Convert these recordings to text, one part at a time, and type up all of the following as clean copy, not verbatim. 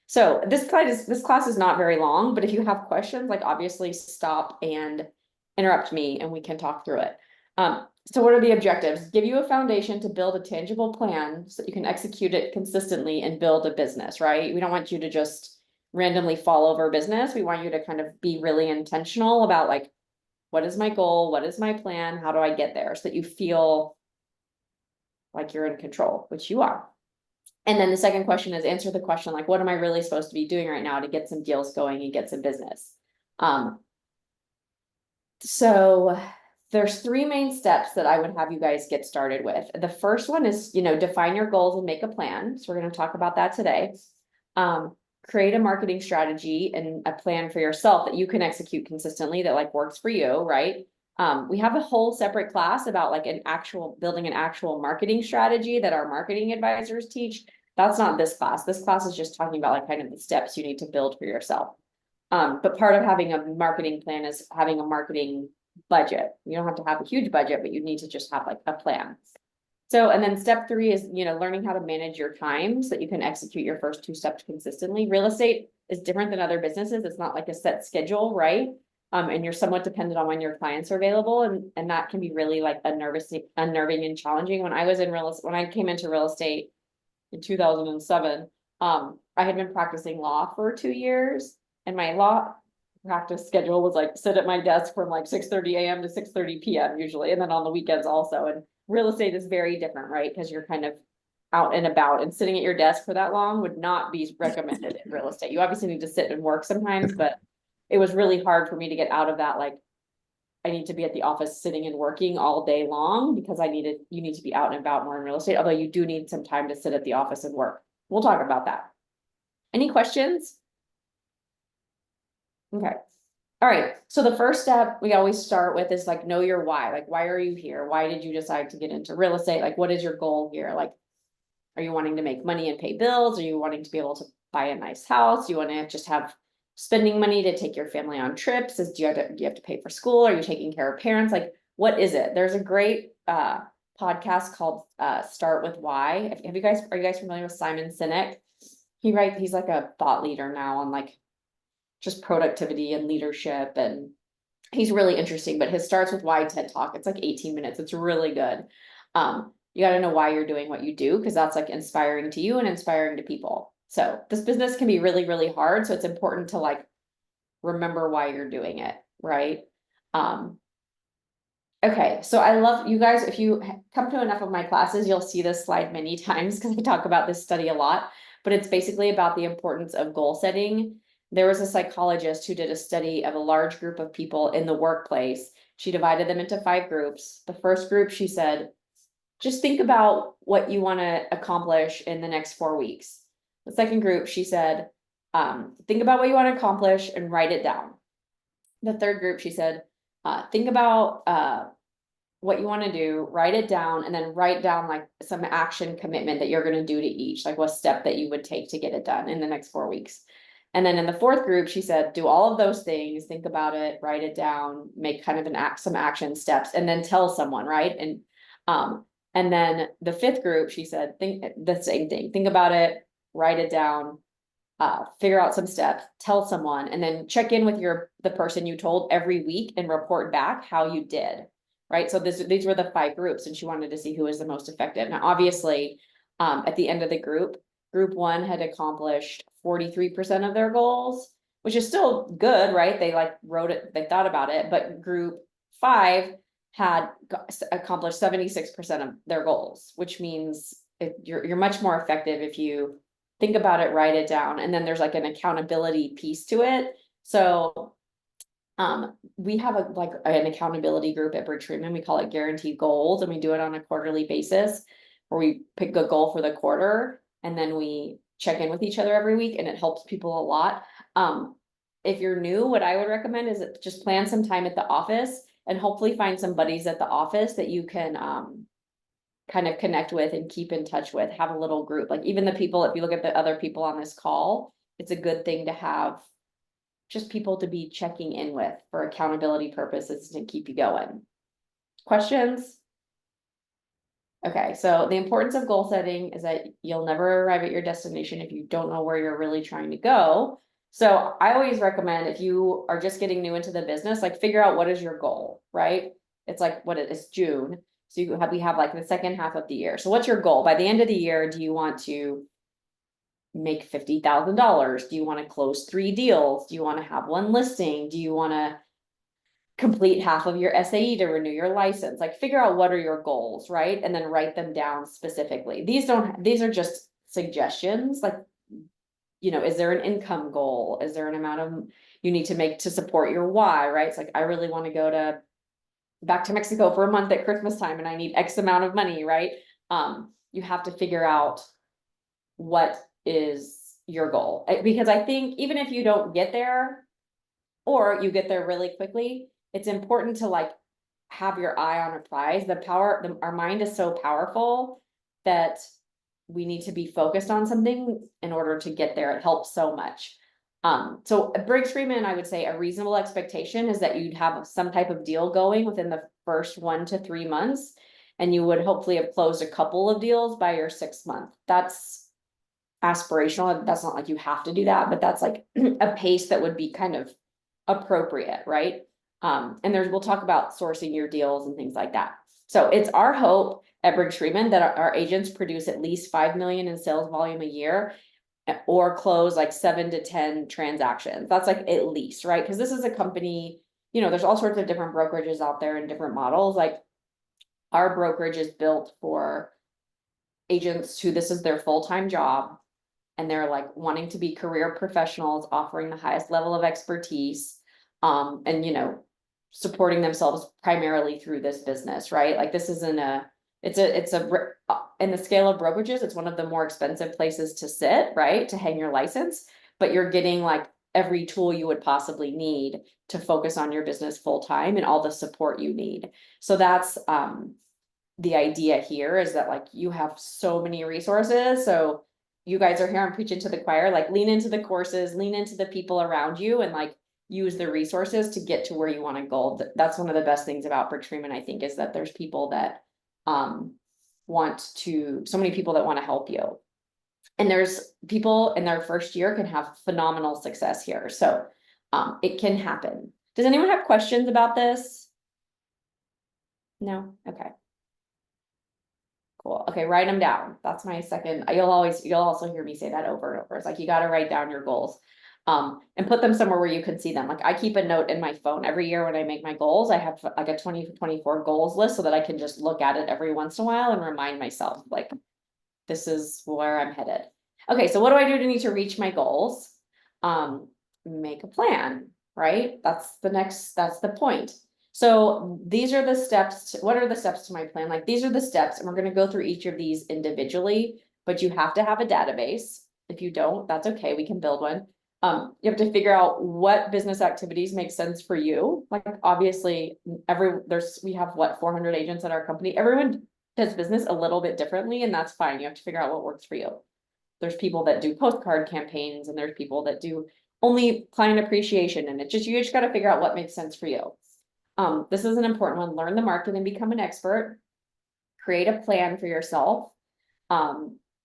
So this class is not very long, but if you have questions, like obviously stop and interrupt me and we can talk through it. So what are the objectives? Give you a foundation to build a tangible plan so that you can execute it consistently and build a business, right? We don't want you to just randomly fall over business. We want you to kind of be really intentional about like, what is my goal? What is my plan? How do I get there? So that you feel like you're in control, which you are. And then the second question is answer the question like, what am I really supposed to be doing right now to get some deals going and get some business? So there's three main steps that I would have you guys get started with. The first one is, define your goals and make a plan. So we're going to talk about that today. Create a marketing strategy and a plan for yourself that you can execute consistently that like works for you, right? We have a whole separate class about like building an actual marketing strategy that our marketing advisors teach. That's not this class. This class is just talking about like kind of the steps you need to build for yourself. But part of having a marketing plan is having a marketing budget. You don't have to have a huge budget, but you need to just have like a plan. So, and then step three is, learning how to manage your time so that you can execute your first two steps consistently. Real estate is different than other businesses. It's not like a set schedule, right? And you're somewhat dependent on when your clients are available. And that can be really like unnerving and challenging. When I came into real estate in 2007, I had been practicing law for 2 years and my law practice schedule was like sit at my desk from like 6:30 a.m. to 6:30 p.m. usually, and then on the weekends also. And real estate is very different, right? Because you're kind of out and about, and sitting at your desk for that long would not be recommended in real estate. You obviously need to sit and work sometimes, but it was really hard for me to get out of that. Like, I need to be at the office sitting and working all day long because you need to be out and about more in real estate, although you do need some time to sit at the office and work. We'll talk about that. Any questions? Okay. All right. So the first step we always start with is like, know your why. Like, why are you here? Why did you decide to get into real estate? Like, what is your goal here? Like, are you wanting to make money and pay bills? Are you wanting to be able to buy a nice house? You want to just have spending money to take your family on trips? Do you have to pay for school? Are you taking care of parents? Like, what is it? There's a great podcast called Start with Why. Are you guys familiar with Simon Sinek? He's like a thought leader now on like just productivity and leadership, and he's really interesting, but his Starts with Why TED Talk, it's like 18 minutes. It's really good. You got to know why you're doing what you do, because that's like inspiring to you and inspiring to people. So this business can be really, really hard. So it's important to like remember why you're doing it, right? Okay, so I love you guys. If you come to enough of my classes, you'll see this slide many times because I talk about this study a lot, but it's basically about the importance of goal setting. There was a psychologist who did a study of a large group of people in the workplace. She divided them into 5 groups. The first group, she said, just think about what you want to accomplish in the next 4 weeks. The second group, she said, think about what you want to accomplish and write it down. The third group, she said, think about what you want to do, write it down, and then write down like some action commitment that you're going to do to each, like what step that you would take to get it done in the next 4 weeks. And then in the fourth group, she said, do all of those things, think about it, write it down, make kind of some action steps, and then tell someone, right? And then the fifth group, she said, think the same thing, think about it, write it down, figure out some steps, tell someone, and then check in with the person you told every week and report back how you did. Right. So these were the 5 groups, and she wanted to see who was the most effective. Now, obviously, at the end of the group 1 had accomplished 43% of their goals, which is still good, right? They like wrote it, they thought about it, but group 5 had accomplished 76% of their goals, which means you're much more effective if you think about it, write it down, and then there's like an accountability piece to it. So we have an accountability group at Bridge Freeman. We call it Guaranteed Goals, and we do it on a quarterly basis where we pick a goal for the quarter and then we check in with each other every week, and it helps people a lot. If you're new, what I would recommend is just plan some time at the office and hopefully find some buddies at the office that you can kind of connect with and keep in touch with, have a little group. Like even the people, if you look at the other people on this call, it's a good thing to have just people to be checking in with for accountability purposes to keep you going. Questions? Okay, so the importance of goal setting is that you'll never arrive at your destination if you don't know where you're really trying to go. So I always recommend if you are just getting new into the business, like figure out what is your goal, right? It's like what it is June. So we have like the second half of the year. So what's your goal? By the end of the year, do you want to make $50,000? Do you want to close 3 deals? Do you want to have 1 listing? Do you want to complete half of your SAE to renew your license? Like figure out what are your goals, right? And then write them down specifically. These are just suggestions. Like, is there an income goal? Is there an amount of you need to make to support your why, right? It's like, I really want to go back to Mexico for a month at Christmas time and I need X amount of money, right? You have to figure out what is your goal. Because I think even if you don't get there, or you get there really quickly, it's important to like have your eye on a prize. Our mind is so powerful that we need to be focused on something in order to get there. It helps so much. So Briggs Freeman, I would say a reasonable expectation is that you'd have some type of deal going within the first 1 to 3 months. And you would hopefully have closed a couple of deals by your 6th month. That's aspirational. That's not like you have to do that, but that's like a pace that would be kind of appropriate, right? And we'll talk about sourcing your deals and things like that. So it's our hope at Briggs Freeman that our agents produce at least 5 million in sales volume a year or close like 7 to 10 transactions. That's like at least, right? Because this is a company, there's all sorts of different brokerages out there and different models. Like our brokerage is built for agents who this is their full-time job and they're like wanting to be career professionals, offering the highest level of expertise, and supporting themselves primarily through this business, right? Like this isn't in the scale of brokerages, it's one of the more expensive places to sit, right? To hang your license, but you're getting like every tool you would possibly need to focus on your business full time and all the support you need. So that's the idea here is that like you have so many resources. So you guys are here, I'm preaching to the choir, like lean into the courses, lean into the people around you and like use the resources to get to where you want to go. That's one of the best things about Briggs Freeman, I think, is that there's people that so many people that want to help you. And there's people in their first year can have phenomenal success here. So it can happen. Does anyone have questions about this? No? Okay. Cool. Okay, write them down. That's my second. You'll also hear me say that over and over. It's like you got to write down your goals. And put them somewhere where you can see them. Like I keep a note in my phone every year when I make my goals. I have like a 2024 goals list so that I can just look at it every once in a while and remind myself like this is where I'm headed. Okay, so what do I do to need to reach my goals? Make a plan, right? That's the point. So these are the steps. What are the steps to my plan? Like these are the steps, and we're going to go through each of these individually, but you have to have a database. If you don't, that's okay. We can build one. You have to figure out what business activities make sense for you. Like obviously we have 400 agents at our company. Everyone does business a little bit differently, and that's fine. You have to figure out what works for you. There's people that do postcard campaigns and there's people that do only client appreciation. And you just got to figure out what makes sense for you. This is an important one. Learn the market and become an expert. Create a plan for yourself.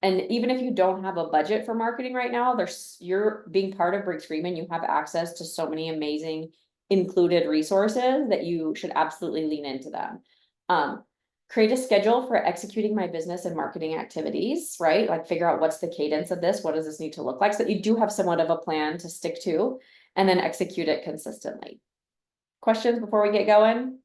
And even if you don't have a budget for marketing right now, you're being part of Briggs Freeman, you have access to so many amazing included resources that you should absolutely lean into them. Create a schedule for executing my business and marketing activities, right? Like figure out what's the cadence of this, what does this need to look like so that you do have somewhat of a plan to stick to, and then execute it consistently. Questions before we get going?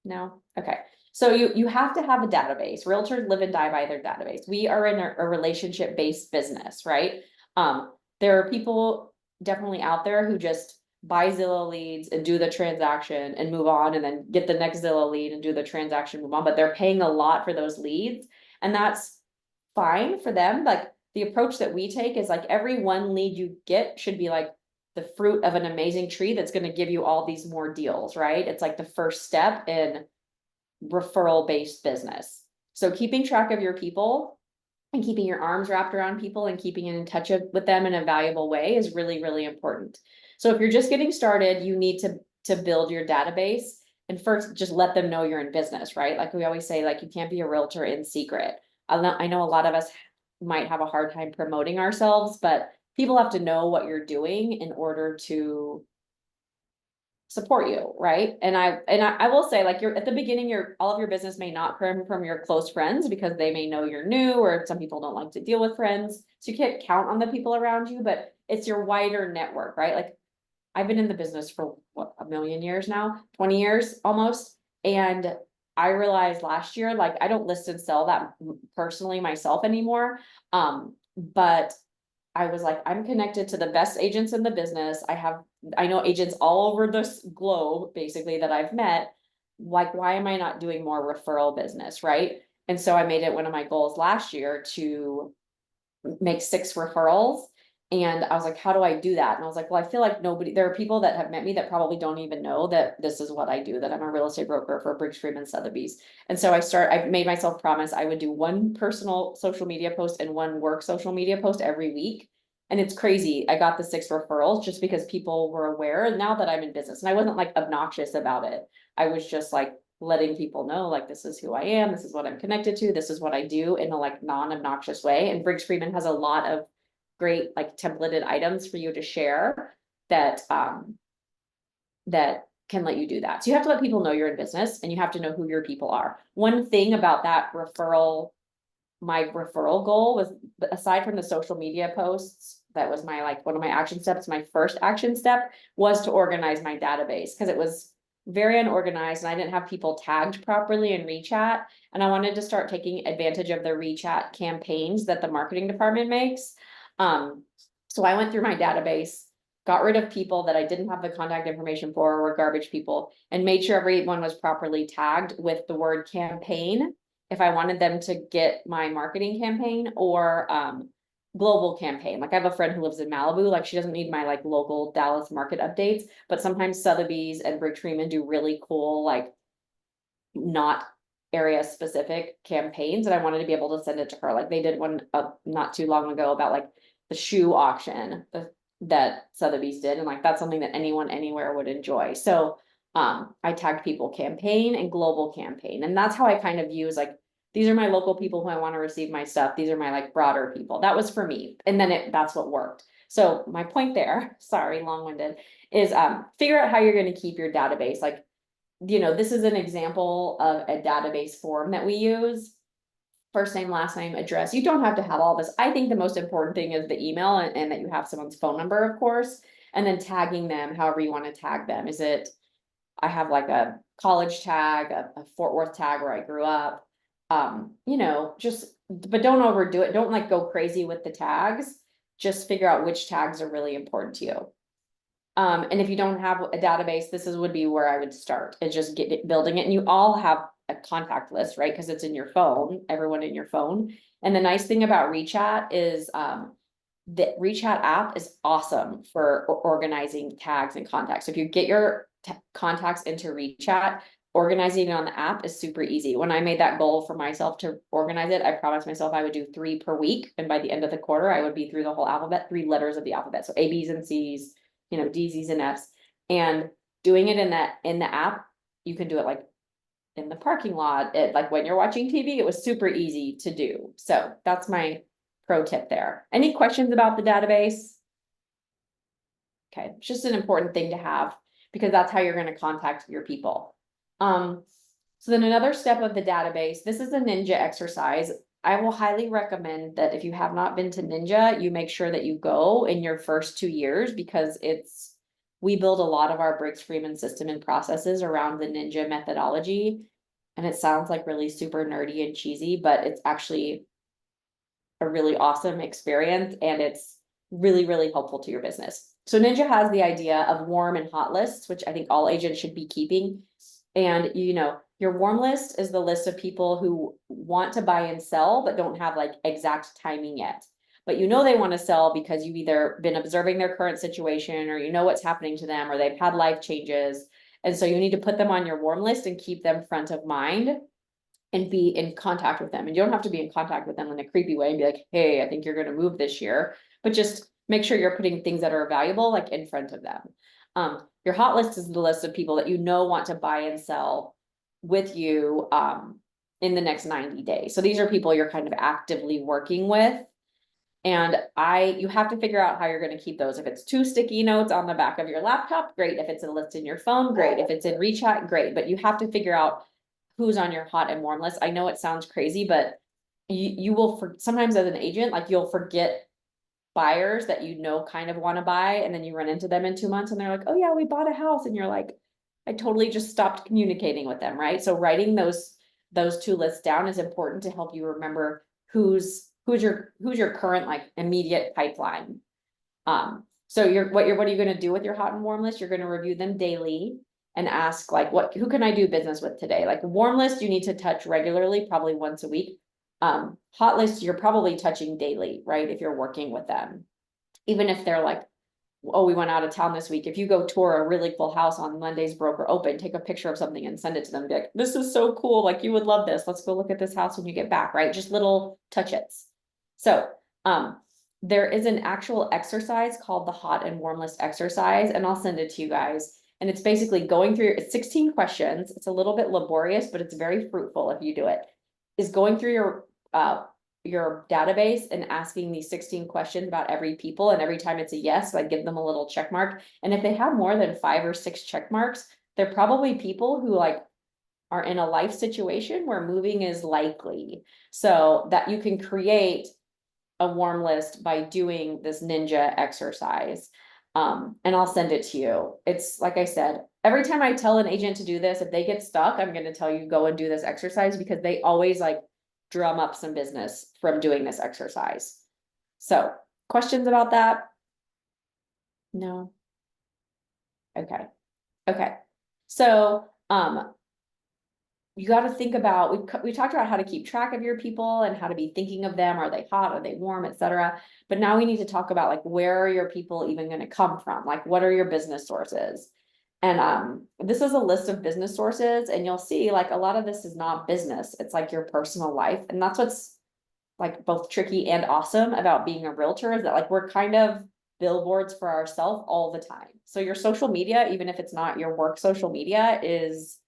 No? Okay. So you have to have a database. Realtors live and die by their database. We are in a relationship-based business, right? There are people definitely out there who just buy Zillow leads and do the transaction and move on and then get the next Zillow lead and do the transaction, move on, but they're paying a lot for those leads. And that's fine for them. Like the approach that we take is like every one lead you get should be like the fruit of an amazing tree that's going to give you all these more deals, right? It's like the first step in referral-based business. So keeping track of your people and keeping your arms wrapped around people and keeping in touch with them in a valuable way is really, really important. So if you're just getting started, you need to build your database and first just let them know you're in business, right? Like we always say, like you can't be a realtor in secret. I know a lot of us might have a hard time promoting ourselves, but people have to know what you're doing in order to support you, right? And I will say, like, you're at the beginning, all of your business may not come from your close friends because they may know you're new, or some people don't like to deal with friends. So you can't count on the people around you, but it's your wider network, right? Like I've been in the business for what, a million years now, 20 years almost. And I realized last year, like I don't list and sell that personally myself anymore. But I was like, I'm connected to the best agents in the business. I know agents all over this globe, basically, that I've met. Like, why am I not doing more referral business, right? And so I made it one of my goals last year to make 6 referrals. And I was like, how do I do that? And I was like, well, I feel like there are people that have met me that probably don't even know that this is what I do, that I'm a real estate broker for Briggs Freeman Sotheby's. And so I made myself promise I would do one personal social media post and one work social media post every week. And it's crazy. I got the 6 referrals just because people were aware now that I'm in business. And I wasn't like obnoxious about it. I was just like letting people know, like, this is who I am, this is what I'm connected to, this is what I do in a like non-obnoxious way. And Briggs Freeman has a lot of great like templated items for you to share that that can let you do that. So you have to let people know you're in business, and you have to know who your people are. One thing about that referral, my referral goal was, aside from the social media posts, that was my like one of my action steps. My first action step was to organize my database, because it was very unorganized and I didn't have people tagged properly in WeChat. And I wanted to start taking advantage of the WeChat campaigns that the marketing department makes. So I went through my database, got rid of people that I didn't have the contact information for, or were garbage people, and made sure everyone was properly tagged with the word campaign if I wanted them to get my marketing campaign, or global campaign. Like I have a friend who lives in Malibu, like she doesn't need my like local Dallas market updates, but sometimes Sotheby's and Briggs Freeman do really cool, like not area specific campaigns, and I wanted to be able to send it to her. Like they did one not too long ago about like the shoe auction that Sotheby's did, and like that's something that anyone anywhere would enjoy. So I tagged people campaign and global campaign, and that's how I kind of use like, these are my local people who I want to receive my stuff, these are my like broader people. That was for me, and then that's what worked. So my point there, sorry, long-winded, is figure out how you're going to keep your database. Like, this is an example of a database form that we use. First name, last name, address. You don't have to have all this. I think the most important thing is the email, and that you have someone's phone number, of course, and then tagging them however you want to tag them. I have like a college tag, a Fort Worth tag where I grew up. But don't overdo it. Don't like go crazy with the tags. Just figure out which tags are really important to you. And if you don't have a database, would be where I would start, is just building it. And you all have a contact list, right? Because it's in your phone, everyone in your phone. And the nice thing about WeChat is the WeChat app is awesome for organizing tags and contacts. So if you get your contacts into WeChat, organizing it on the app is super easy. When I made that goal for myself to organize it, I promised myself I would do 3 per week. And by the end of the quarter, I would be through the whole alphabet, 3 letters of the alphabet. So A, B's, and C's, D's, E's, and F's. And doing it in the app, you can do it like in the parking lot, like when you're watching TV. It was super easy to do. So that's my pro tip there. Any questions about the database? Okay, it's just an important thing to have, because that's how you're going to contact your people. So then another step of the database, this is a Ninja exercise. I will highly recommend that if you have not been to Ninja, you make sure that you go in your first 2 years, because we build a lot of our Briggs Freeman system and processes around the Ninja methodology. And it sounds like really super nerdy and cheesy, but it's actually a really awesome experience, and it's really, really helpful to your business. So Ninja has the idea of warm and hot lists, which I think all agents should be keeping. And your warm list is the list of people who want to buy and sell, but don't have like exact timing yet. But they want to sell because you've either been observing their current situation, or what's happening to them, or they've had life changes. And so you need to put them on your warm list and keep them front of mind and be in contact with them. And you don't have to be in contact with them in a creepy way and be like, hey, I think you're going to move this year, but just make sure you're putting things that are valuable like in front of them. Your hot list is the list of people that you know want to buy and sell with you, in the next 90 days. So these are people you're kind of actively working with. And you have to figure out how you're going to keep those. If it's 2 sticky notes on the back of your laptop, great. If it's a list in your phone, great. If it's in WeChat, great. But you have to figure out who's on your hot and warm list. I know it sounds crazy, but you will, sometimes as an agent, like you'll forget buyers that you know kind of want to buy, and then you run into them in 2 months and they're like, oh yeah, we bought a house. And you're like, I totally just stopped communicating with them, right? So writing those 2 lists down is important to help you remember who's your current like immediate pipeline. So what are you going to do with your hot and warm list? You're going to review them daily and ask like, who can I do business with today? Like warm list, you need to touch regularly, probably once a week. Hot list, you're probably touching daily, right? If you're working with them, even if they're like, oh, we went out of town this week. If you go tour a really cool house on Monday's broker open, take a picture of something and send it to them. Be like, this is so cool. Like you would love this. Let's go look at this house when you get back, right? Just little touch-its. So, there is an actual exercise called the hot and warm list exercise, and I'll send it to you guys. And it's basically going through, it's 16 questions. It's a little bit laborious, but it's very fruitful if you do it. Is going through your database and asking these 16 questions about every people, and every time it's a yes, I give them a little check mark. And if they have more than 5 or 6 check marks, they're probably people who like are in a life situation where moving is likely. So that you can create a warm list by doing this ninja exercise. And I'll send it to you. It's like I said, every time I tell an agent to do this, if they get stuck, I'm going to tell you go and do this exercise, because they always like drum up some business from doing this exercise. So questions about that? No. Okay. Okay. So, you got to think about, we talked about how to keep track of your people and how to be thinking of them. Are they hot? Are they warm, etc. But now we need to talk about like, where are your people even going to come from? Like, what are your business sources? And this is a list of business sources, and you'll see like a lot of this is not business. It's like your personal life. And that's what's like both tricky and awesome about being a realtor, is that like we're kind of billboards for ourselves all the time. So your social media, even if it's not your work social media, is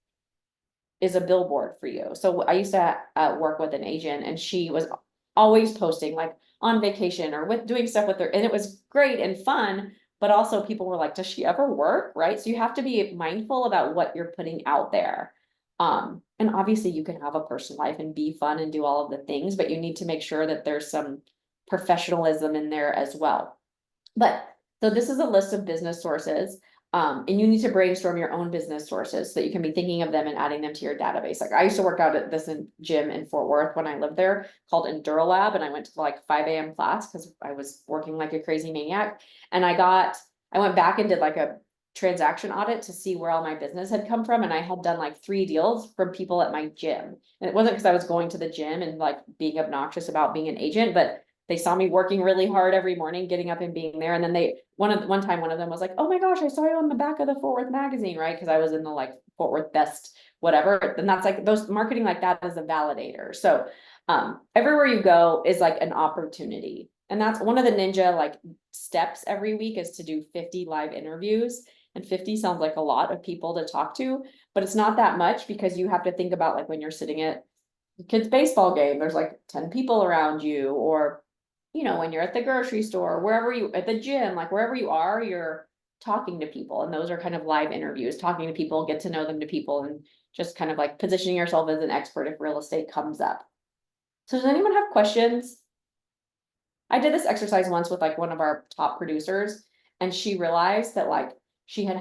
a billboard for you. So I used to work with an agent, and she was always posting like on vacation or with doing stuff with her, and it was great and fun. But also people were like, does she ever work? Right. So you have to be mindful about what you're putting out there. And obviously you can have a personal life and be fun and do all of the things, but you need to make sure that there's some professionalism in there as well. But so this is a list of business sources. And you need to brainstorm your own business sources so that you can be thinking of them and adding them to your database. Like I used to work out at this gym in Fort Worth when I lived there, called EnduraLab, and I went to like 5 a.m. class because I was working like a crazy maniac. And I went back and did like a transaction audit to see where all my business had come from, and I had done like 3 deals from people at my gym. And it wasn't because I was going to the gym and like being obnoxious about being an agent, but they saw me working really hard every morning, getting up and being there. And then one time one of them was like, oh my gosh, I saw you on the back of the Fort Worth magazine, right? Because I was in the like Fort Worth best, whatever. And that's like, those marketing like that is a validator. So everywhere you go is like an opportunity. And that's one of the ninja like steps every week, is to do 50 live interviews. And 50 sounds like a lot of people to talk to, but it's not that much, because you have to think about like when you're sitting at the kids' baseball game, there's like 10 people around you, or when you're at the grocery store, wherever at the gym, like wherever you are, you're talking to people. And those are kind of live interviews, talking to people, get to know them to people, and just kind of like positioning yourself as an expert if real estate comes up. So does anyone have questions? I did this exercise once with like one of our top producers, and she realized that like she had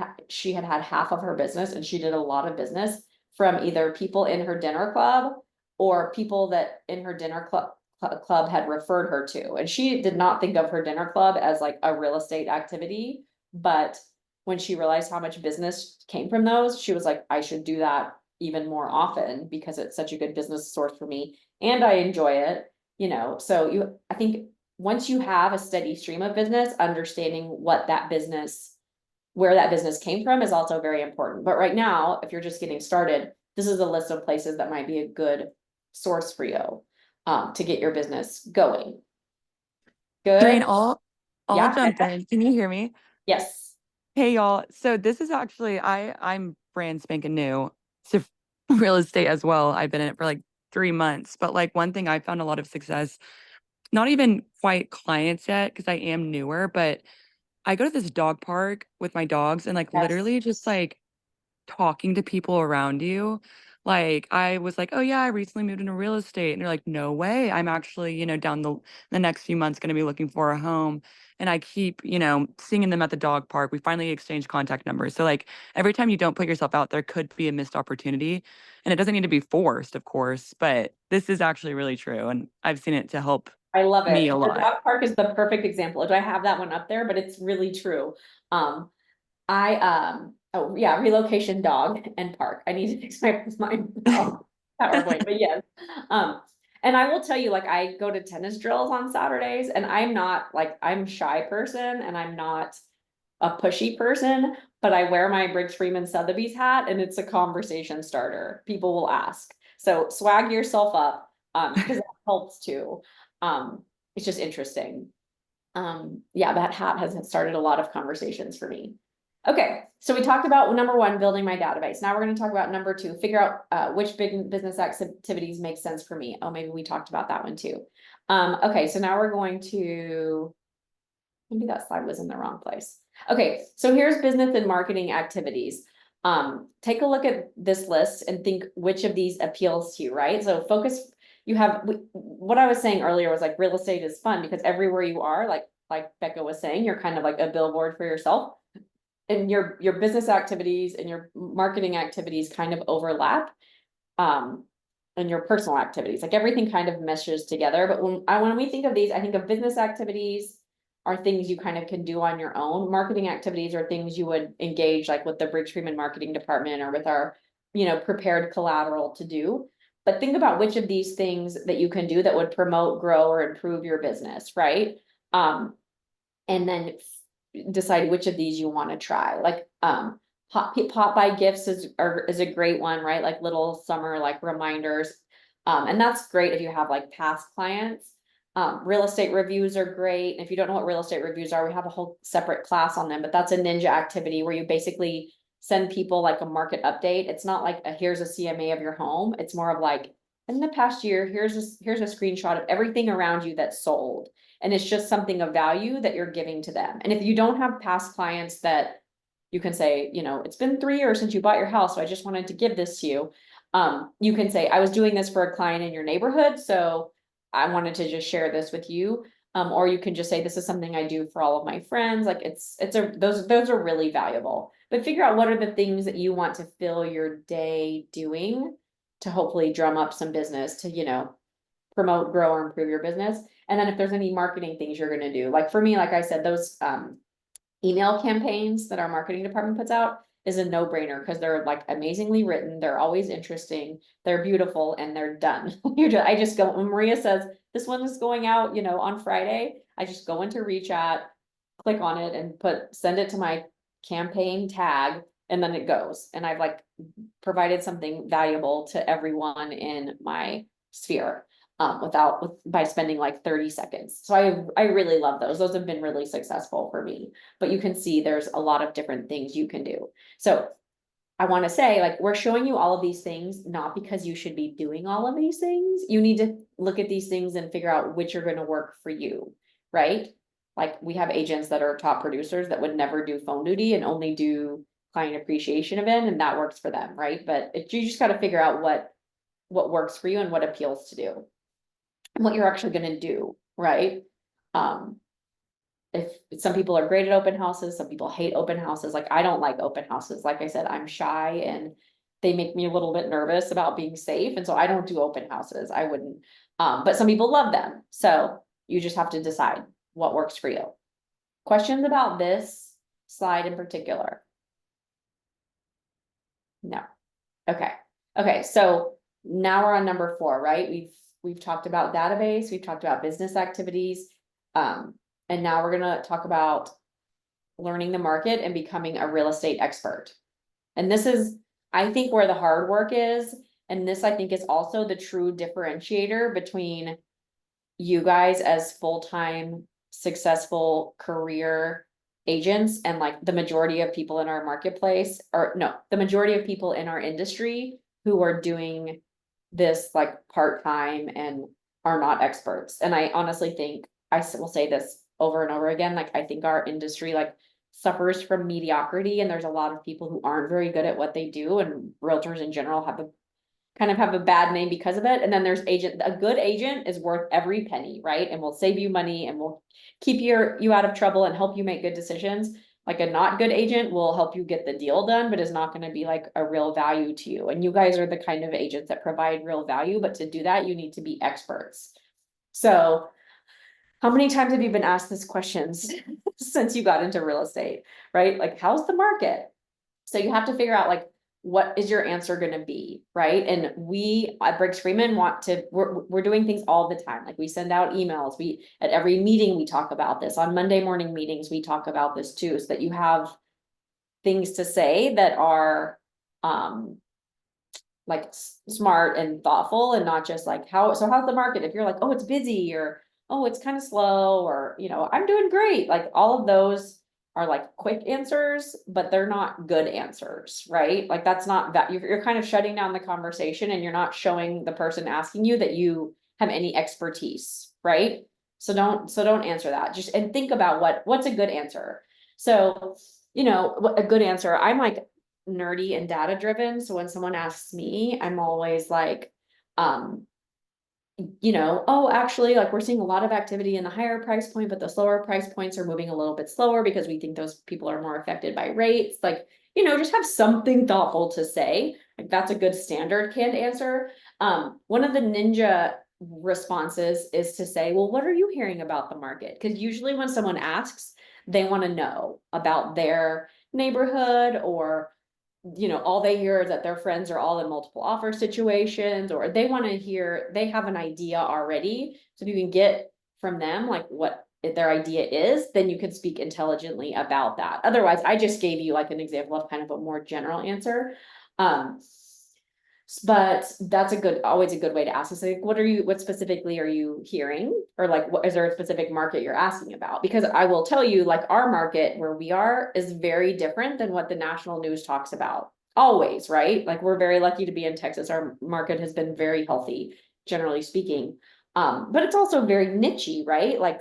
had half of her business, and she did a lot of business from either people in her dinner club or people that in her dinner club had referred her to. And she did not think of her dinner club as like a real estate activity, but when she realized how much business came from those, she was like, I should do that even more often, because it's such a good business source for me and I enjoy it. So I think once you have a steady stream of business, understanding where that business came from is also very important. But right now, if you're just getting started, this is a list of places that might be a good source for you to get your business going. Good. Doreen, I'll Yeah. jump in. Can you hear me? Yes. Hey y'all. So this is actually I'm brand spanking new to real estate as well. I've been in it for like 3 months, but like one thing I found a lot of success, not even quite clients yet because I am newer, but I go to this dog park with my dogs and like Yes. literally just like talking to people around you. Like I was like, "Oh yeah, I recently moved into real estate." And they're like, "No way. I'm actually, down the next few months going to be looking for a home." And I keep, seeing them at the dog park. We finally exchange contact numbers. So like every time you don't put yourself out there could be a missed opportunity. And it doesn't need to be forced, of course, but this is actually really true and I've seen it to help I love me it. a The lot. dog park is the perfect example. Do I have that one up there? But it's really true. Um, oh yeah, relocation dog and park. I need to fix my PowerPoint, but yes. Um, and I will tell you, like, I go to tennis drills on Saturdays, and I'm not like, I'm a shy person and I'm not a pushy person, but I wear my Briggs Freeman Sotheby's hat and it's a conversation starter. People will ask. So swag yourself up, because that helps too. It's just interesting. Yeah, that hat has started a lot of conversations for me. Okay, so we talked about number one, building my database. Now we're going to talk about number two, figure out which big business activities make sense for me. Oh, maybe we talked about that one too. Okay, so now we're going to, maybe that slide was in the wrong place. Okay, so here's business and marketing activities. Take a look at this list and think which of these appeals to you, right? So focus, you have, what I was saying earlier was like real estate is fun because everywhere you are, like Becca was saying, you're kind of like a billboard for yourself. And your business activities and your marketing activities kind of overlap. Um, and your personal activities, like everything kind of meshes together. But when we think of these, I think of business activities are things you kind of can do on your own. Marketing activities are things you would engage like with the Briggs Freeman marketing department or with our, prepared collateral to do. But think about which of these things that you can do that would promote, grow, or improve your business, right? Um, and then decide which of these you want to try. Like pop by gifts is a great one, right? Like little summer like reminders. And that's great if you have like past clients. Real estate reviews are great. If you don't know what real estate reviews are, we have a whole separate class on them, but that's a ninja activity where you basically send people like a market update. It's not like here's a CMA of your home. It's more of like, in the past year, here's a screenshot of everything around you that's sold. And it's just something of value that you're giving to them. And if you don't have past clients that you can say, it's been 3 years since you bought your house, so I just wanted to give this to you. You can say, I was doing this for a client in your neighborhood, so I wanted to just share this with you. Or you can just say, this is something I do for all of my friends. Like those are really valuable. But figure out what are the things that you want to fill your day doing to hopefully drum up some business to, promote, grow, or improve your business. And then if there's any marketing things you're gonna do, like for me, like I said, those email campaigns that our marketing department puts out is a no-brainer because they're like amazingly written, they're always interesting, they're beautiful, and they're done. I just go, when Maria says this one is going out, on Friday, I just go into WeChat, click on it and send it to my campaign tag, and then it goes. And I've like provided something valuable to everyone in my sphere. By spending like 30 seconds. So I really love those. Those have been really successful for me. But you can see there's a lot of different things you can do. So I want to say, like, we're showing you all of these things, not because you should be doing all of these things. You need to look at these things and figure out which are going to work for you, right? Like we have agents that are top producers that would never do phone duty and only do client appreciation event, and that works for them, right? But you just got to figure out what works for you and what appeals to do and what you're actually gonna do, right? Um, if some people are great at open houses, some people hate open houses. Like I don't like open houses. Like I said, I'm shy and they make me a little bit nervous about being safe. And so I don't do open houses. I wouldn't. But some people love them. So you just have to decide what works for you. Questions about this slide in particular? No. Okay. Okay. So now we're on number four, right? We've talked about database, we've talked about business activities. Um, and now we're gonna talk about learning the market and becoming a real estate expert. And this is, I think, where the hard work is. And this, I think, is also the true differentiator between you guys as full-time, successful career agents and like the majority of people in our marketplace, or no, the majority of people in our industry who are doing this like part-time and are not experts. And I honestly think, will say this over and over again, like I think our industry like suffers from mediocrity, and there's a lot of people who aren't very good at what they do, and realtors in general have a kind of have a bad name because of it. And then there's a good agent is worth every penny, right? And will save you money and will keep you out of trouble and help you make good decisions. Like a not good agent will help you get the deal done, but is not going to be like a real value to you. And you guys are the kind of agents that provide real value, but to do that, you need to be experts. So how many times have you been asked this questions since you got into real estate, right? Like, how's the market? So you have to figure out like, what is your answer going to be, right? And we at Briggs Freeman we're doing things all the time. Like we send out emails, at every meeting we talk about this. On Monday morning meetings we talk about this too, so that you have things to say that are like smart and thoughtful, and not just like how's the market? If you're like, oh, it's busy, or oh, it's kind of slow, or I'm doing great, like all of those are like quick answers, but they're not good answers, right? Like that's not that you're kind of shutting down the conversation, and you're not showing the person asking you that you have any expertise, right? So don't answer that. Just and think about what's a good answer. So, what a good answer. I'm like nerdy and data driven. So when someone asks me, I'm always like, oh, actually, like we're seeing a lot of activity in the higher price point, but the slower price points are moving a little bit slower because we think those people are more affected by rates. Like, just have something thoughtful to say. Like that's a good standard canned answer. One of the ninja responses is to say, well, what are you hearing about the market? Because usually when someone asks, they want to know about their neighborhood, or all they hear is that their friends are all in multiple offer situations, or they want to hear, they have an idea already. So if you can get from them like what their idea is, then you can speak intelligently about that. Otherwise, I just gave you like an example of kind of a more general answer. But that's always a good way to ask. It's like, what specifically are you hearing? Or like, what is there a specific market you're asking about? Because I will tell you, like our market where we are is very different than what the national news talks about. Always, right? Like we're very lucky to be in Texas. Our market has been very healthy, generally speaking. But it's also very nichey, right? Like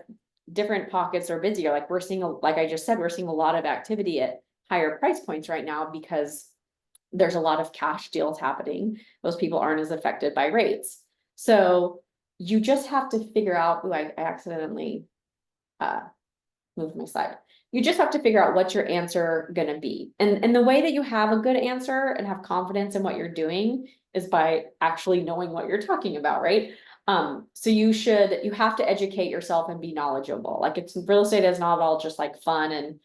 different pockets are busier. Like like I just said, we're seeing a lot of activity at higher price points right now because there's a lot of cash deals happening. Those people aren't as affected by rates. So you just have to figure out, I accidentally moved my slide. You just have to figure out what's your answer gonna be. And the way that you have a good answer and have confidence in what you're doing is by actually knowing what you're talking about, right? So you have to educate yourself and be knowledgeable. Like real estate is not all just like fun and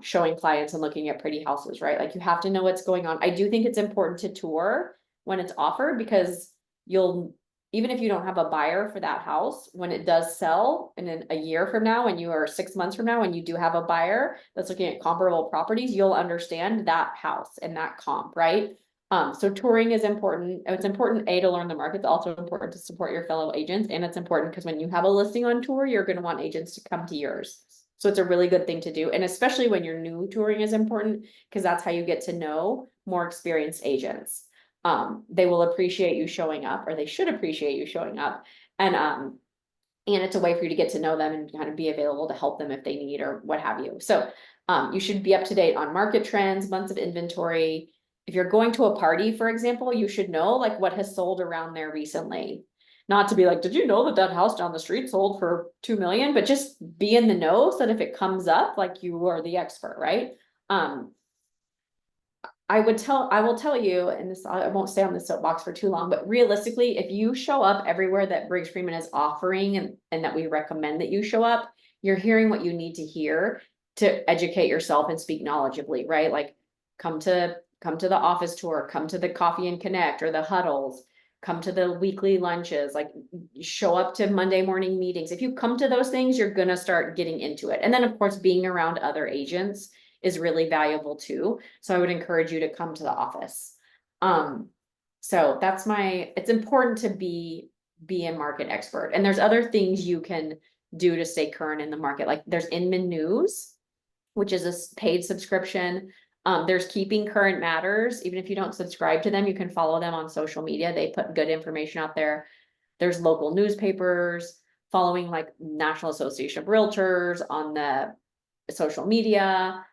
showing clients and looking at pretty houses, right? Like you have to know what's going on. I do think it's important to tour when it's offered, because even if you don't have a buyer for that house, when it does sell, and in a year from now, when you are 6 months from now, when you do have a buyer that's looking at comparable properties, you'll understand that house and that comp, right? So touring is important. It's important, to learn the market. It's also important to support your fellow agents. And it's important because when you have a listing on tour, you're going to want agents to come to yours. So it's a really good thing to do. And especially when you're new, touring is important because that's how you get to know more experienced agents. They will appreciate you showing up, or they should appreciate you showing up. And it's a way for you to get to know them and kind of be available to help them if they need or what have you. So you should be up to date on market trends, months of inventory. If you're going to a party, for example, you should know like what has sold around there recently. Not to be like, did you know that house down the street sold for 2 million? But just be in the know so that if it comes up, like you are the expert, right? I will tell you, and this, I won't stay on the soapbox for too long, but realistically, if you show up everywhere that Briggs Freeman is offering and that we recommend that you show up, you're hearing what you need to hear to educate yourself and speak knowledgeably, right? Like come to the office tour, come to the coffee and connect or the huddles, come to the weekly lunches, like show up to Monday morning meetings. If you come to those things, you're gonna start getting into it. And then of course, being around other agents is really valuable too. So I would encourage you to come to the office. So it's important to be a market expert. And there's other things you can do to stay current in the market. Like there's Inman News. which is a paid subscription. There's Keeping Current Matters. Even if you don't subscribe to them, you can follow them on social media. They put good information out there. There's local newspapers, following like National Association of Realtors on the social media.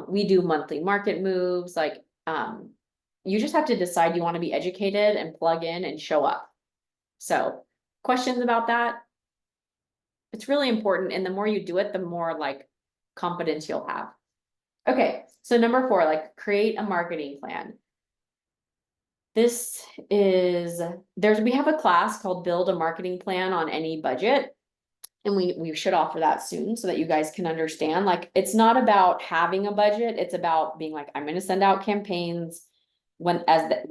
We do monthly market moves, like, you just have to decide you want to be educated and plug in and show up. So, questions about that? It's really important, and the more you do it, the more like confidence you'll have. Okay, so number 4, like create a marketing plan. This is, we have a class called Build a Marketing Plan on Any Budget. And we should offer that soon so that you guys can understand, like, it's not about having a budget, it's about being like, I'm gonna send out campaigns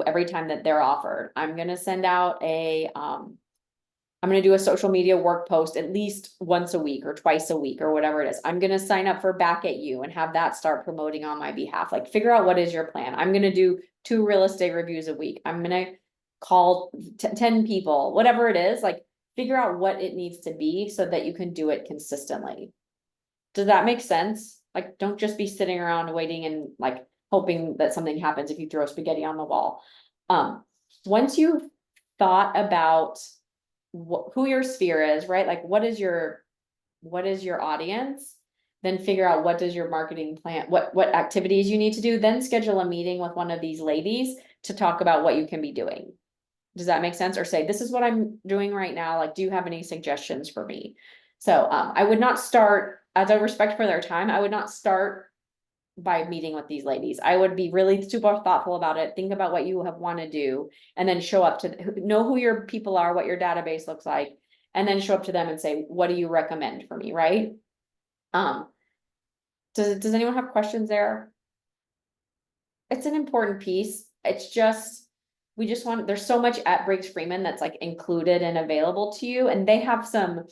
every time that they're offered. I'm gonna send out I'm gonna do a social media work post at least once a week or twice a week or whatever it is. I'm gonna sign up for Back at You and have that start promoting on my behalf. Like, figure out what is your plan. I'm gonna do 2 real estate reviews a week. I'm gonna call 10 people, whatever it is, like, figure out what it needs to be so that you can do it consistently. Does that make sense? Like, don't just be sitting around waiting and like hoping that something happens if you throw spaghetti on the wall. Once you've thought about who your sphere is, right? Like, what is your audience? Then figure out what does your marketing plan, what activities you need to do, then schedule a meeting with one of these ladies to talk about what you can be doing. Does that make sense? Or say, this is what I'm doing right now. Like, do you have any suggestions for me? So, I would not start, as a respect for their time, I would not start by meeting with these ladies. I would be really super thoughtful about it. Think about what you want to do, and then show up to know who your people are, what your database looks like, and then show up to them and say, what do you recommend for me? Right? Does anyone have questions there? It's an important piece. It's just, there's so much at Briggs Freeman that's like included and available to you, and they have some,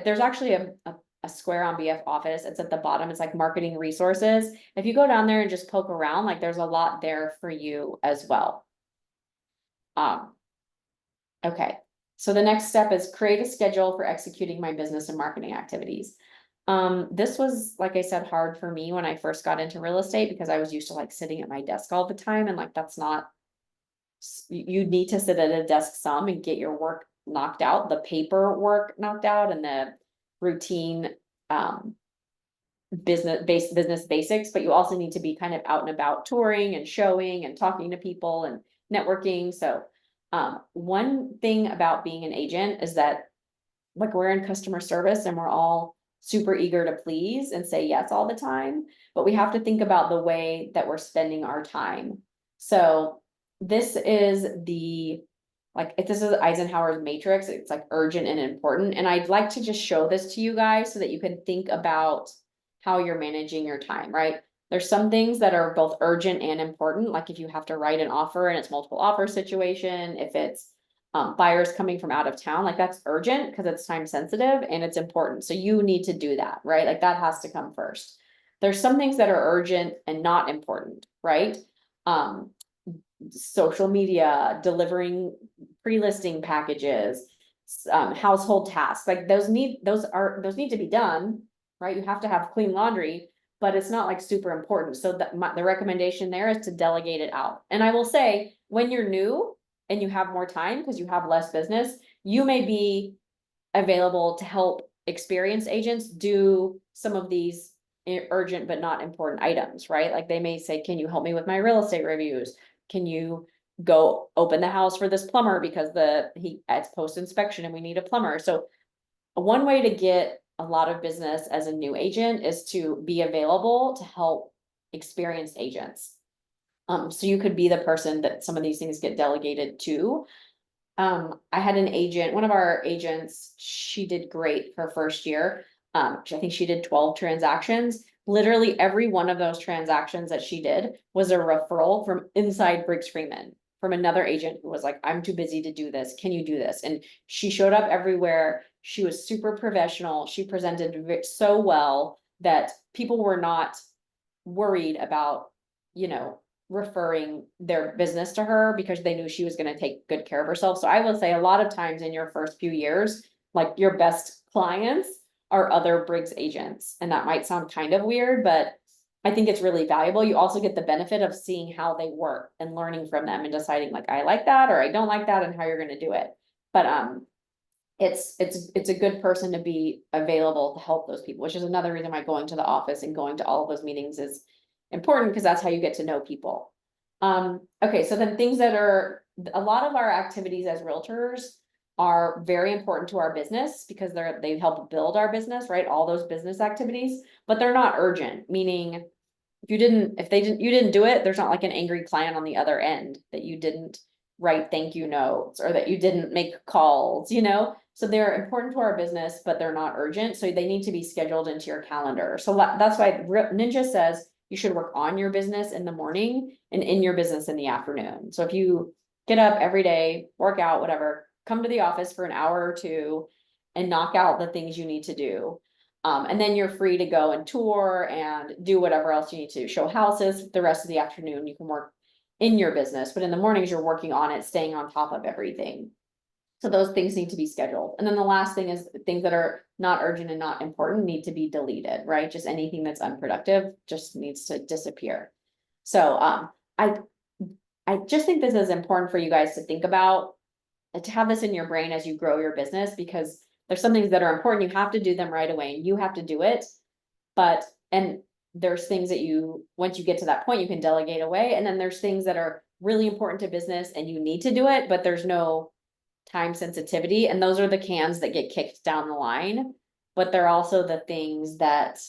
there's actually a square on BF office. It's at the bottom. It's like marketing resources. If you go down there and just poke around, like, there's a lot there for you as well. Okay. So the next step is create a schedule for executing my business and marketing activities. This was, like I said, hard for me when I first got into real estate because I was used to like sitting at my desk all the time, and like, that's not, you need to sit at a desk some and get your work knocked out, the paperwork knocked out, and the routine business basics, but you also need to be kind of out and about touring and showing and talking to people and networking. So one thing about being an agent is that, like, we're in customer service and we're all super eager to please and say yes all the time, but we have to think about the way that we're spending our time. So this is this is Eisenhower's matrix. It's like urgent and important. And I'd like to just show this to you guys so that you can think about how you're managing your time, right? There's some things that are both urgent and important. Like, if you have to write an offer and it's multiple offer situation, if it's buyers coming from out of town, like, that's urgent because it's time sensitive and it's important. So you need to do that, right? Like, that has to come first. There's some things that are urgent and not important, right? Social media, delivering pre-listing packages, household tasks, like, those need to be done, right? You have to have clean laundry, but it's not like super important. So the recommendation there is to delegate it out. And I will say, when you're new and you have more time because you have less business, you may be available to help experienced agents do some of these urgent but not important items, right? Like, they may say, can you help me with my real estate reviews? Can you go open the house for this plumber because it's post inspection and we need a plumber? So one way to get a lot of business as a new agent is to be available to help experienced agents. So you could be the person that some of these things get delegated to. I had an agent, one of our agents, she did great her first year. I think she did 12 transactions. Literally every one of those transactions that she did was a referral from inside Briggs Freeman, from another agent who was like, I'm too busy to do this. Can you do this? And she showed up everywhere. She was super professional. She presented so well that people were not worried about, referring their business to her because they knew she was going to take good care of herself. So I will say, a lot of times in your first few years, like, your best clients are other Briggs agents. And that might sound kind of weird, but I think it's really valuable. You also get the benefit of seeing how they work and learning from them and deciding like, I like that or I don't like that and how you're gonna do it. But it's a good person to be available to help those people, which is another reason why going to the office and going to all of those meetings is important, because that's how you get to know people. Okay, so then things that are, a lot of our activities as realtors are very important to our business because they help build our business, right? All those business activities, but they're not urgent, meaning you didn't do it, there's not like an angry client on the other end that you didn't write thank you notes or that you didn't make calls, you know? So they're important to our business, but they're not urgent. So they need to be scheduled into your calendar. So that's why Ninja says you should work on your business in the morning and in your business in the afternoon. So if you get up every day, work out, whatever, come to the office for an hour or two and knock out the things you need to do. And then you're free to go and tour and do whatever else you need to show houses. The rest of the afternoon, you can work in your business, but in the mornings, you're working on it, staying on top of everything. So those things need to be scheduled. And then the last thing is things that are not urgent and not important need to be deleted, right? Just anything that's unproductive just needs to disappear. So I just think this is important for you guys to think about, to have this in your brain as you grow your business, because there's some things that are important. You have to do them right away and you have to do it. And there's things that once you get to that point, you can delegate away. And then there's things that are really important to business and you need to do it, but there's no time sensitivity. And those are the cans that get kicked down the line. But they're also the things that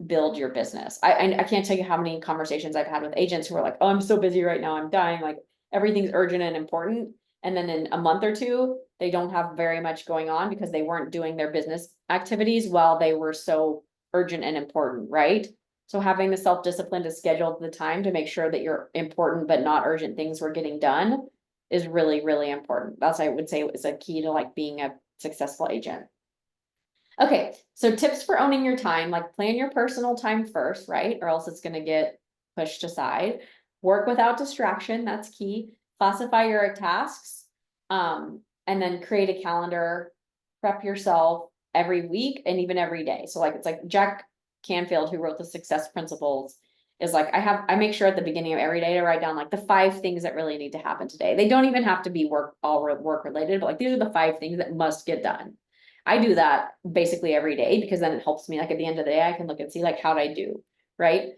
build your business. I can't tell you how many conversations I've had with agents who are like, oh, I'm so busy right now, I'm dying. Like everything's urgent and important. And then in a month or two, they don't have very much going on because they weren't doing their business activities while they were so urgent and important, right? So having the self-discipline to schedule the time to make sure that your important but not urgent things were getting done is really, really important. That's, I would say, is a key to like being a successful agent. Okay, so tips for owning your time, like plan your personal time first, right? Or else it's gonna get pushed aside. Work without distraction, that's key. Classify your tasks, and then create a calendar, prep yourself every week and even every day. So like, it's like Jack Canfield, who wrote the Success Principles, is like, I make sure at the beginning of every day to write down like the 5 things that really need to happen today. They don't even have to be work related, but like, these are the 5 things that must get done. I do that basically every day because then it helps me, like at the end of the day, I can look and see like, how'd I do, right?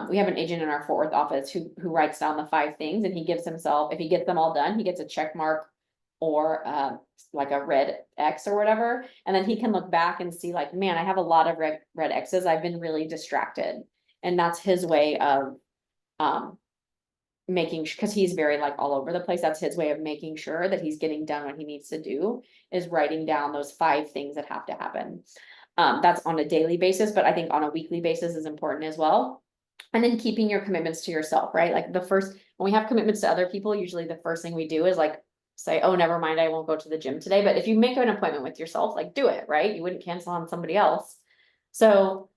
We have an agent in our Fort Worth office who writes down the 5 things and he gives himself, if he gets them all done, he gets a check mark or like a red X or whatever. And then he can look back and see like, man, I have a lot of red X's. I've been really distracted. And that's his way of making, because he's very like all over the place. That's his way of making sure that he's getting done what he needs to do, is writing down those 5 things that have to happen. That's on a daily basis, but I think on a weekly basis is important as well. And then keeping your commitments to yourself, right? Like when we have commitments to other people, usually the first thing we do is like say, oh, never mind, I won't go to the gym today. But if you make an appointment with yourself, like do it, right? You wouldn't cancel on somebody else. So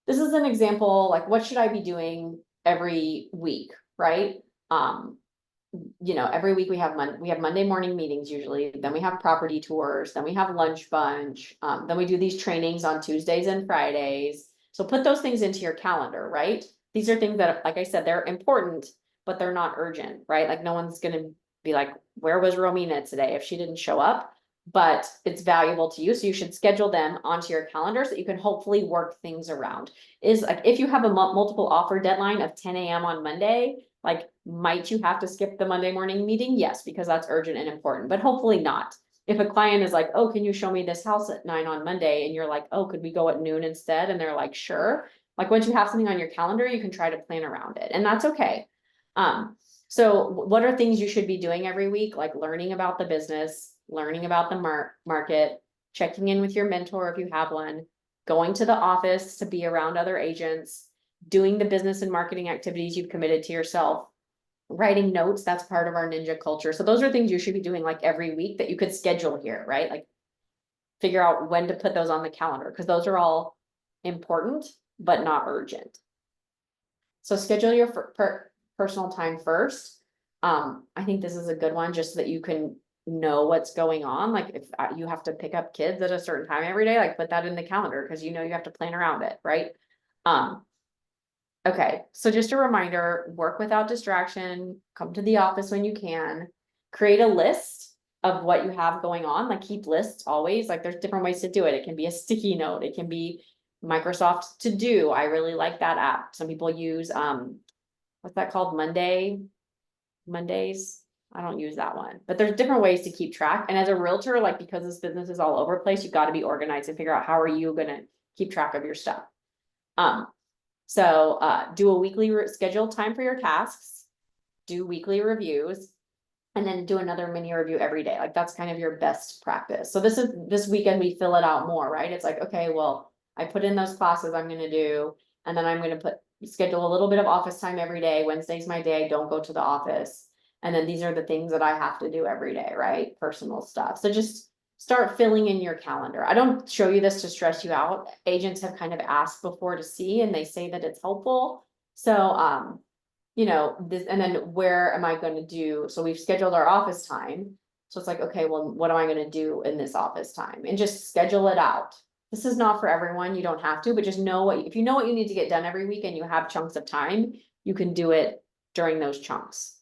this is an example, like what should I be doing every week, right? Every week we have Monday morning meetings usually, then we have property tours, then we have lunch bunch, then we do these trainings on Tuesdays and Fridays. So put those things into your calendar, right? These are things that, like I said, they're important, but they're not urgent, right? Like no one's gonna be like, where was Romina today if she didn't show up? But it's valuable to you, so you should schedule them onto your calendar so that you can hopefully work things around. Is like, if you have a multiple offer deadline of 10 a.m. on Monday, like, might you have to skip the Monday morning meeting? Yes, because that's urgent and important, but hopefully not. If a client is like, oh, can you show me this house at 9 on Monday? And you're like, oh, could we go at noon instead? And they're like, sure. Like once you have something on your calendar, you can try to plan around it, and that's okay. So what are things you should be doing every week? Like learning about the business, learning about the market, checking in with your mentor if you have one, going to the office to be around other agents, doing the business and marketing activities you've committed to yourself, writing notes, that's part of our ninja culture. So those are things you should be doing like every week that you could schedule here, right? Like figure out when to put those on the calendar, because those are all important, but not urgent. So schedule your personal time first. I think this is a good one, just so that you can know what's going on. Like if you have to pick up kids at a certain time every day, like put that in the calendar because you know you have to plan around it, right? Okay, so just a reminder, work without distraction, come to the office when you can, create a list of what you have going on, like keep lists always, like there's different ways to do it. It can be a sticky note, it can be Microsoft To Do. I really like that app. Some people use, what's that called? Mondays. I don't use that one, but there's different ways to keep track. And as a realtor, like because this business is all over the place, you got to be organized and figure out how are you gonna keep track of your stuff. So do a weekly scheduled time for your tasks, do weekly reviews, and then do another mini review every day. Like that's kind of your best practice. So this weekend we fill it out more, right? It's like, okay, well, I put in those classes I'm gonna do, and then I'm gonna schedule a little bit of office time every day. Wednesday's my day, don't go to the office. And then these are the things that I have to do every day, right? Personal stuff. So just start filling in your calendar. I don't show you this to stress you out. Agents have kind of asked before to see, and they say that it's helpful. So, you know, this, and then where am I gonna do, so we've scheduled our office time. So it's like, okay, well, what am I gonna do in this office time? And just schedule it out. This is not for everyone, you don't have to, but just know if you know what you need to get done every week and you have chunks of time, you can do it during those chunks.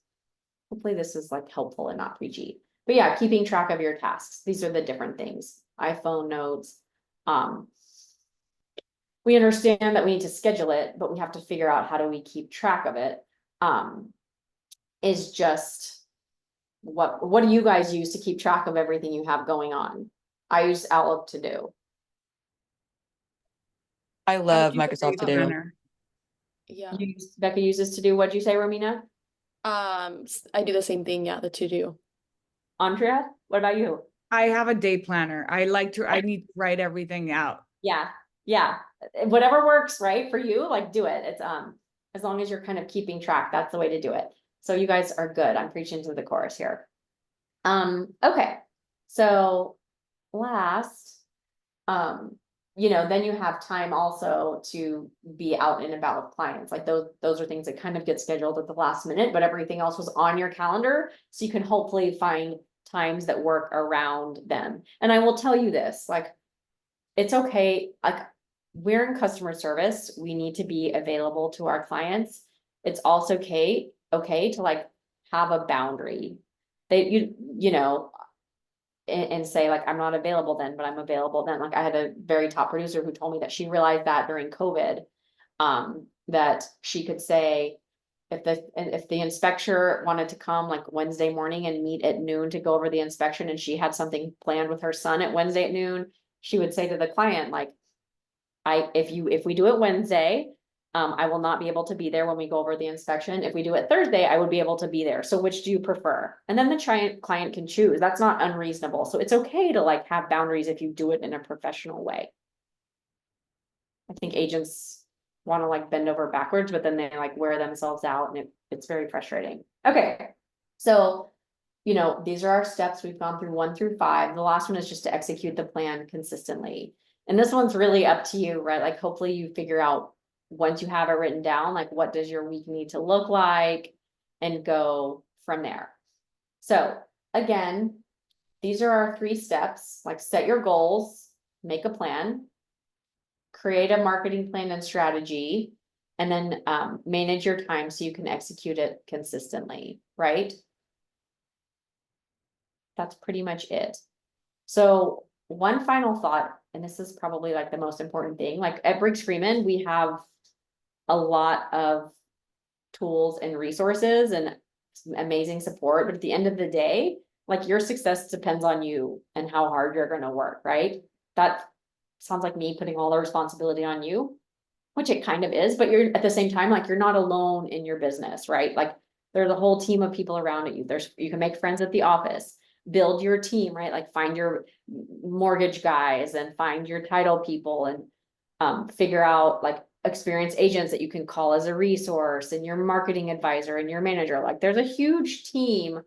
Hopefully this is like helpful and not preachy. But yeah, keeping track of your tasks. These are the different things. iPhone notes. We understand that we need to schedule it, but we have to figure out how do we keep track of it. Is just what do you guys use to keep track of everything you have going on? I use Outlook To Do. I love use a Microsoft To day Do. planner. Yeah. Becca uses To Do. What'd you say, Romina? I do the same thing, yeah, the to do. Andrea, what about you? I have a day planner. I need to write everything out. Yeah, whatever works, right, for you, like do it. It's as long as you're kind of keeping track, that's the way to do it. So you guys are good. I'm preaching to the chorus here. Okay, so last, you know, then you have time also to be out and about with clients. Like those are things that kind of get scheduled at the last minute, but everything else was on your calendar. So you can hopefully find times that work around them. And I will tell you this, like, it's okay, like, we're in customer service, we need to be available to our clients. It's also okay to like have a boundary. You know, and say like, I'm not available then, but I'm available then. Like I had a very top producer who told me that she realized that during COVID, that she could say, if the inspector wanted to come like Wednesday morning and meet at noon to go over the inspection, and she had something planned with her son at Wednesday at noon, she would say to the client, like, if we do it Wednesday, I will not be able to be there when we go over the inspection. If we do it Thursday, I would be able to be there. So which do you prefer? And then the client can choose. That's not unreasonable. So it's okay to like have boundaries if you do it in a professional way. I think agents want to like bend over backwards, but then they like wear themselves out, and it's very frustrating. Okay, so you know, these are our steps. We've gone through 1 through 5. The last one is just to execute the plan consistently. And this one's really up to you, right? Like hopefully you figure out once you have it written down, like what does your week need to look like, and go from there. So again, these are our 3 steps, like set your goals, make a plan, create a marketing plan and strategy, and then manage your time so you can execute it consistently, right? That's pretty much it. So one final thought, and this is probably like the most important thing, like at Briggs Freeman, we have a lot of tools and resources and some amazing support, but at the end of the day, like your success depends on you and how hard you're going to work, right? That sounds like me putting all the responsibility on you, which it kind of is, but you're at the same time, like you're not alone in your business, right? Like there's a whole team of people around you. You can make friends at the office, build your team, right? Like find your mortgage guys and find your title people, and figure out like experienced agents that you can call as a resource, and your marketing advisor and your manager. Like there's a huge team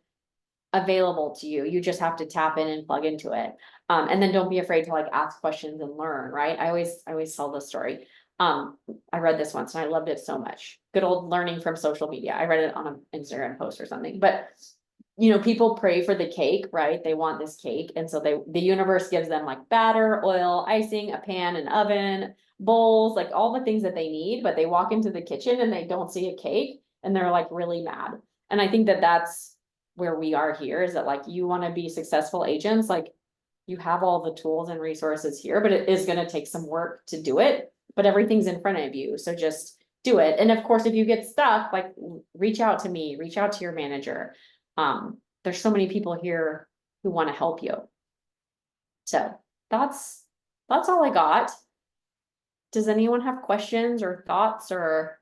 available to you. You just have to tap in and plug into it. And then don't be afraid to like ask questions and learn, right? I always tell this story. I read this once and I loved it so much. Good old learning from social media. I read it on an Instagram post or something, but you know, people pray for the cake, right? They want this cake, and so the universe gives them like batter, oil, icing, a pan, an oven, bowls, like all the things that they need, but they walk into the kitchen and they don't see a cake, and they're like really mad. And I think that that's where we are here, is that like, you wanna be successful agents, like, you have all the tools and resources here, but it is gonna take some work to do it, but everything's in front of you, so just do it. And of course, if you get stuck, like, reach out to me, reach out to your manager. There's so many people here who wanna help you. So that's all I got. Does anyone have questions or thoughts or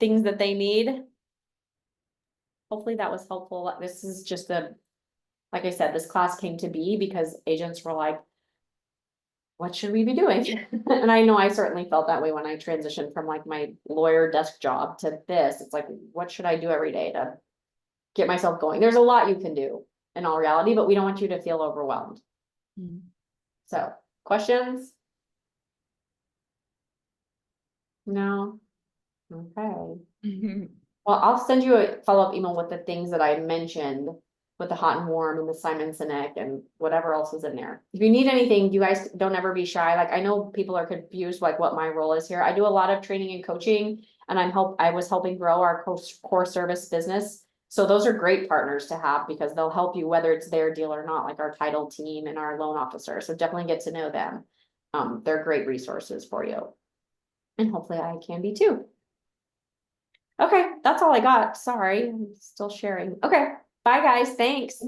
things that they need? Hopefully that was helpful. This is just like I said, this class came to be because agents were like, what should we be doing? And I know I certainly felt that way when I transitioned from like my lawyer desk job to this. It's like, what should I do every day to get myself going? There's a lot you can do in all reality, but we don't want you to feel overwhelmed. So, questions? No? Okay. Well, I'll send you a follow-up email with the things that I mentioned, with the hot and warm and the Simon Sinek and whatever else is in there. If you need anything, you guys don't ever be shy. Like, I know people are confused, like what my role is here. I do a lot of training and coaching, and I was helping grow our core service business. So those are great partners to have, because they'll help you whether it's their deal or not, like our title team and our loan officer. So definitely get to know them. They're great resources for you. And hopefully I can be too. Okay, that's all I got. Sorry, I'm still sharing. Okay, bye guys, thanks.